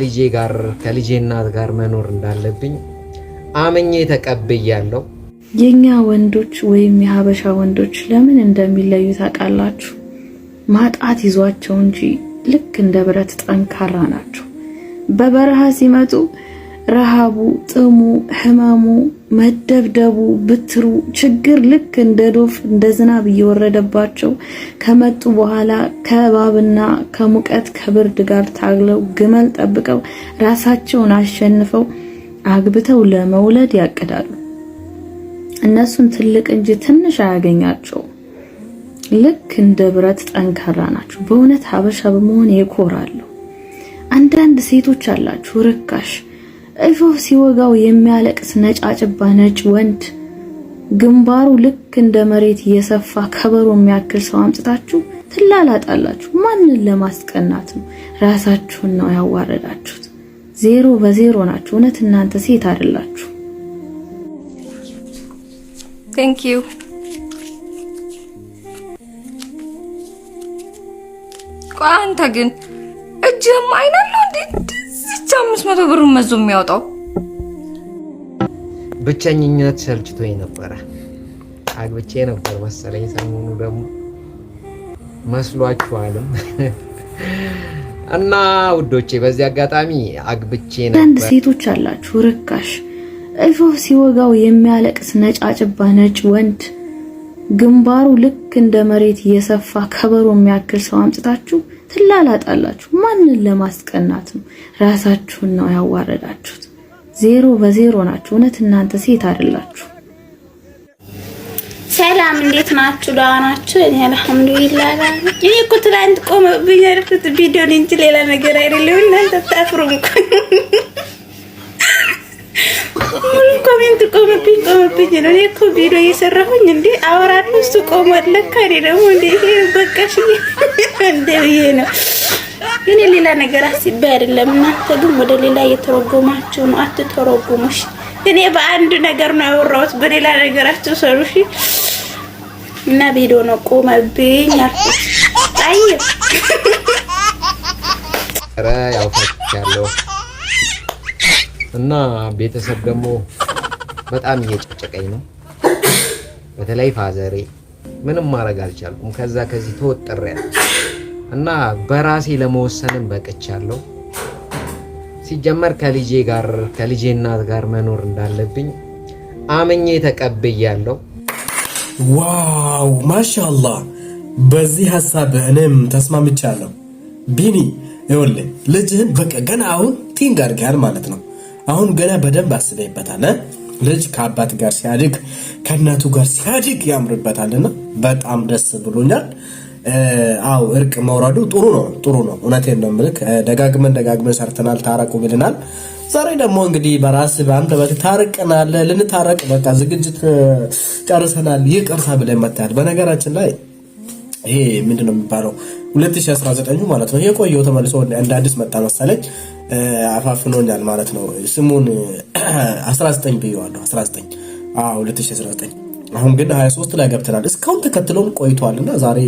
ልጄ ጋር ከልጄ እናት ጋር መኖር እንዳለብኝ አመኜ ተቀብያለሁ። የኛ ወንዶች ወይም የሀበሻ ወንዶች ለምን እንደሚለዩ ታውቃላችሁ? ማጣት ይዟቸው እንጂ ልክ እንደ ብረት ጠንካራ ናቸው። በበረሃ ሲመጡ ረሃቡ፣ ጥሙ፣ ህመሙ፣ መደብደቡ፣ ብትሩ፣ ችግር ልክ እንደ ዶፍ እንደ ዝናብ እየወረደባቸው ከመጡ በኋላ ከባብና ከሙቀት ከብርድ ጋር ታግለው ግመል ጠብቀው ራሳቸውን አሸንፈው አግብተው ለመውለድ ያቅዳሉ። እነሱን ትልቅ እንጂ ትንሽ አያገኛቸው። ልክ እንደ ብረት ጠንካራ ናቸው። በእውነት ሀበሻ በመሆን ይኮራሉ። አንዳንድ ሴቶች አላችሁ ርካሽ እሾህ ሲወጋው የሚያለቅስ ነጫጭባ ነጭ ወንድ ግንባሩ ልክ እንደ መሬት እየሰፋ ከበሮ የሚያክል ሰው አምጥታችሁ ትላላጣላችሁ። ማንን ለማስቀናት ነው? ራሳችሁን ነው ያዋረዳችሁት። ዜሮ በዜሮ ናችሁ። እውነት እናንተ ሴት አይደላችሁ። Thank you. አንተ ግን እጅህም አይናለው እንዴ? እዚች 500 ብር መዞ የሚያወጣው ብቸኝነት ሰልችቶኝ ነበረ። አግብቼ ነበር መሰለኝ። ሰሞኑ ደግሞ መስሏችኋልም እና ውዶቼ በዚህ አጋጣሚ አግብቼ ነበር። አንድ ሴቶች አላችሁ ርካሽ እሾህ ሲወጋው የሚያለቅስ ነጫጭባ ነጭ ወንድ ግንባሩ ልክ እንደ መሬት እየሰፋ ከበሮ የሚያክል ሰው አምጥታችሁ ትላላጣላችሁ። ማንን ለማስቀናት ነው? ራሳችሁን ነው ያዋረዳችሁት። ዜሮ በዜሮ ናችሁ። እውነት እናንተ ሴት አይደላችሁ። ሰላም እንዴት ናችሁ? ደህና ናችሁ? እኔ አልሐምዱሊላህ። እኔ እኮ ትላንት ቆመብኝ ያልኩት ቪዲዮን እንጂ ሌላ ነገር አይደለም። እናንተ ታፍሩም እኮ ኮሜንት ቆመብኝ ነው። እኔ እኮ ቪዲዮ እየሰራሁኝ እንዴ አወራለሁ፣ እሱ ቆሟል። ለካ እኔ ደግሞ እንዴ በቃሽ እንዴ ብዬ ነው። ግን ሌላ ነገር አስቤ አይደለም። እናንተ ግን ወደ ሌላ እየተረጎማችሁ ነው። አትተረጉሙሽ። እኔ በአንድ ነገር ነው ያወራሁት፣ በሌላ ነገራችሁ ሰሩሽ እና ቪዲዮ ነው ቆመብኝ አልኩት። አይ ኧረ ያው ፈትቻለሁ እና ቤተሰብ ደግሞ በጣም እየጨጨቀኝ ነው። በተለይ ፋዘሬ ምንም ማድረግ አልቻልኩም። ከዚህ ተወጥሬያለሁ እና በራሴ ለመወሰንም በቅቻለሁ። ሲጀመር ከልጄ እናት ጋር መኖር እንዳለብኝ አመኜ ተቀብያለሁ። ዋው ማሻአላህ፣ በዚህ ሐሳብ እኔም ተስማምቻለሁ። ቢኒ ይኸውልህ ልጅህን በቃ ገና አሁን ቲንግ አድርገሃል ማለት ነው። አሁን ገና በደንብ አስበይበታል። ልጅ ከአባት ጋር ሲያድግ ከእናቱ ጋር ሲያድግ ያምርበታልና በጣም ደስ ብሎኛል። አው እርቅ መውረዱ ጥሩ ነው። እውነቴን ነው የምልህ። ደጋግመን ሰርተናል፣ ታረቁ ብለናል። ዛሬ ደግሞ እንግዲህ በራስ በአንተ ታረቀናል፣ ልንታረቅ በቃ ዝግጅት ጨርሰናል። ይቅርታ ብለን መጣል። በነገራችን ላይ ይሄ ምንድነው የሚባለው 2019 ማለት ነው የቆየው ተመልሶ እንደ አዲስ መጣ መሰለኝ። አፋፍኖኛል ማለት ነው። ስሙን 19 ብየዋለሁ። 19 2019 አሁን ግን 23 ላይ ገብተናል። እስካሁን ተከትሎን ቆይቷልና ዛሬ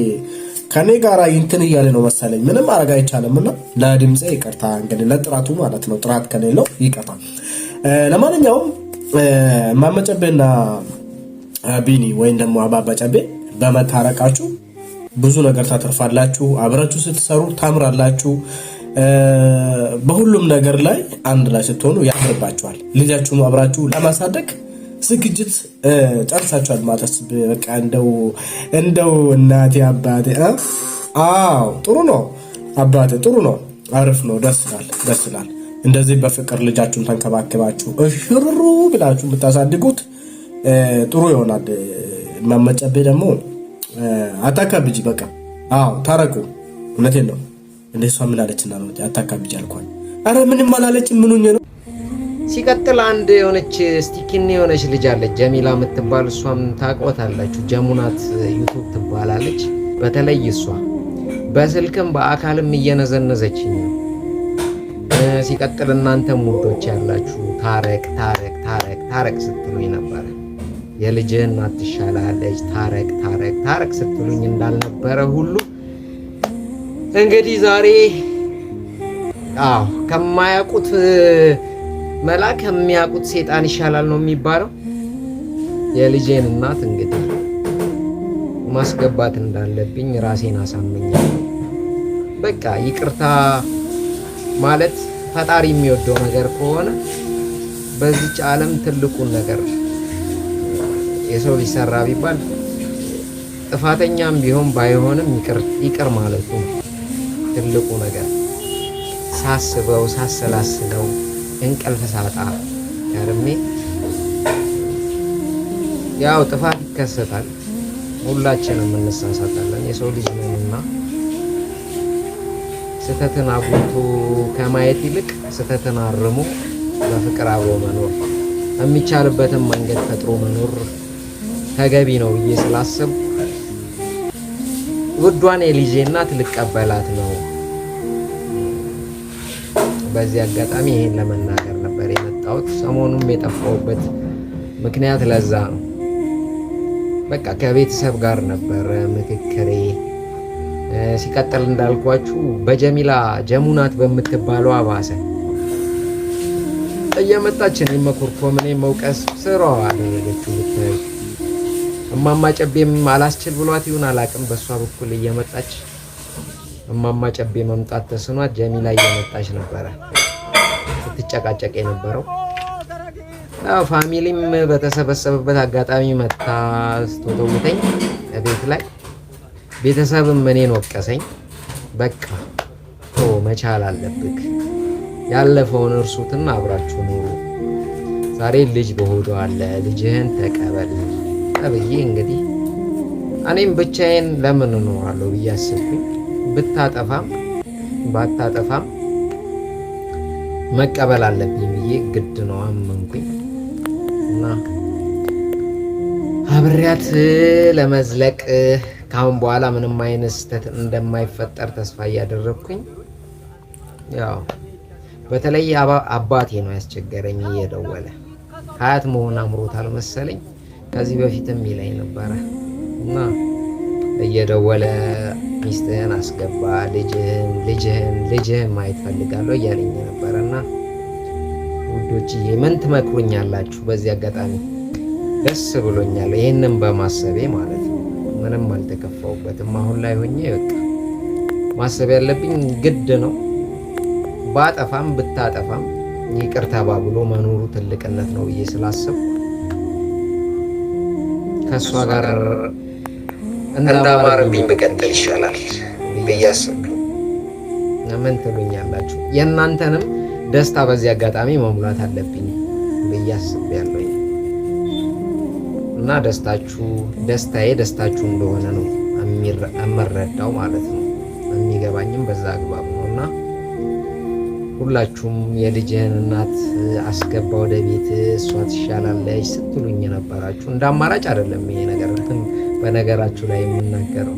ከኔ ጋራ እንትን እያለ ነው መሰለኝ። ምንም ማድረግ አይቻልምና ለድምጼ ይቅርታ እንግዲህ ለጥራቱ ማለት ነው። ጥራት ከሌለው ይቅርታ። ለማንኛውም ማመጨቤና ቢኒ ወይም ደግሞ አባባ ጨቤ በመታረቃችሁ ብዙ ነገር ታተርፋላችሁ። አብራችሁ ስትሰሩ ታምራላችሁ። በሁሉም ነገር ላይ አንድ ላይ ስትሆኑ ያምርባችኋል። ልጃችሁን አብራችሁ ለማሳደግ ዝግጅት ጨርሳችኋል ማለት በቃ እንደው እናቴ አባቴ ጥሩ ነው። አባቴ ጥሩ ነው። አሪፍ ነው። ደስ ይላል። እንደዚህ በፍቅር ልጃችሁን ተንከባከባችሁ እሽሩሩ ብላችሁ የምታሳድጉት ጥሩ ይሆናል። ማመጨቤ ደግሞ አታካብጂ በቃ ታረቁ። እውነቴን ነው። እንደሷ ምን አለችና ነው አታካብጂ አልኳት። አረ ምንም አላለች። ምን ሆኜ ነው? ሲቀጥል አንድ የሆነች ስቲኪን የሆነች ልጅ አለች ጀሚላ የምትባል። እሷም ታውቋታላችሁ። ጀሙናት ዩቲዩብ ትባላለች። በተለይ እሷ በስልክም በአካልም እየነዘነዘችኝ ነው። ሲቀጥል እናንተም ሙዶች ያላችሁ ታረቅ ስትሉኝ ነበር። የልጅህ እናት ትሻላለች ታረቅ ስትሉኝ እንዳልነበረ ሁሉ እንግዲህ ዛሬ አዎ ከማያውቁት መልአክ ከሚያውቁት ሰይጣን ይሻላል ነው የሚባለው። የልጄን እናት እንግዲህ ማስገባት እንዳለብኝ ራሴን አሳምኛለሁ። በቃ ይቅርታ ማለት ፈጣሪ የሚወደው ነገር ከሆነ በዚች ዓለም ትልቁን ነገር የሰው ሊሰራ ቢባል ጥፋተኛም ቢሆን ባይሆንም ይቅር ማለቱ ትልቁ ነገር። ሳስበው ሳሰላስለው እንቅልፍ ሳጣ ያርሜ ያው ጥፋት ይከሰታል። ሁላችንም እንሳሳታለን፣ የሰው ልጅ ነንና ስህተትን አጉልቶ ከማየት ይልቅ ስህተትን አርሞ በፍቅር አብሮ መኖር የሚቻልበትን መንገድ ፈጥሮ መኖር ተገቢ ነው ብዬ ስላሰብኩ ውዷን የልጄ እናት ልቀበላት ነው። በዚህ አጋጣሚ ይሄን ለመናገር ነበር የመጣሁት። ሰሞኑን የጠፋሁበት ምክንያት ለዛ ነው። በቃ ከቤተሰብ ጋር ነበር ምክክሬ። ሲቀጥል እንዳልኳችሁ በጀሚላ ጀሙናት በምትባለው አባሰ እየመጣች እኔን መኮርኮም እኔን መውቀስ ስራዋ አደረገችው። ብታይ እማማ ጨቤም አላስችል ብሏት ይሁን አላቅም፣ በእሷ በኩል እየመጣች እማማ ጨቤ መምጣት ተስኗት ጀሚላ እየመጣች ነበረ ስትጨቃጨቅ የነበረው። ያው ፋሚሊም በተሰበሰበበት አጋጣሚ መታ ስትወተውተኝ ቤት ላይ ቤተሰብም እኔን ወቀሰኝ። በቃ መቻል አለብክ፣ ያለፈውን እርሱትና አብራችሁ ኑሩ። ዛሬ ልጅ በሆዷ አለ፣ ልጅህን ተቀበል ተብዬ እንግዲህ እኔም ብቻዬን ለምን እኖራለሁ ብዬ አስብኩኝ። ብታጠፋም ባታጠፋም መቀበል አለብኝ ብዬ ግድ ነው አመንኩኝ እና አብሬያት ለመዝለቅ ካሁን በኋላ ምንም አይነት ስህተት እንደማይፈጠር ተስፋ እያደረግኩኝ፣ ያው በተለይ አባቴ ነው ያስቸገረኝ እየደወለ ሀያት መሆን አምሮታል መሰለኝ። ከዚህ በፊትም ይለኝ ነበረ እና እየደወለ ሚስትህን አስገባ፣ ልጅህን ማየት ፈልጋለሁ እያለኝ ነበረና ውዶችዬ ምን ትመክሩኛላችሁ? በዚህ አጋጣሚ ደስ ብሎኛል ይሄንን በማሰቤ ማለት ነው። ምንም አልተከፋውበትም። አሁን ላይ ሆኜ በቃ ማሰብ ያለብኝ ግድ ነው። ባጠፋም ብታጠፋም ይቅር ተባብሎ መኖሩ ትልቅነት ነው ብዬ ስላሰብኩ ከእሷ ጋር እንዳማረብኝ ብቀጥል ይሻላል ብዬ አሰብኩኝ። ምን ትሉኛላችሁ? የእናንተንም ደስታ በዚህ አጋጣሚ መሙላት አለብኝ ብዬ አስቤያለሁ እና ደስታዬ ደስታችሁ እንደሆነ ነው የምረዳው ማለት ነው። የሚገባኝም በዛ አግባብ ነው እና ሁላችሁም የልጅህን እናት አስገባ ወደ ቤት እሷ ትሻላለች ስትሉኝ ነበራችሁ። እንደ አማራጭ አይደለም ይሄ ነገር በነገራችሁ ላይ የምናገረው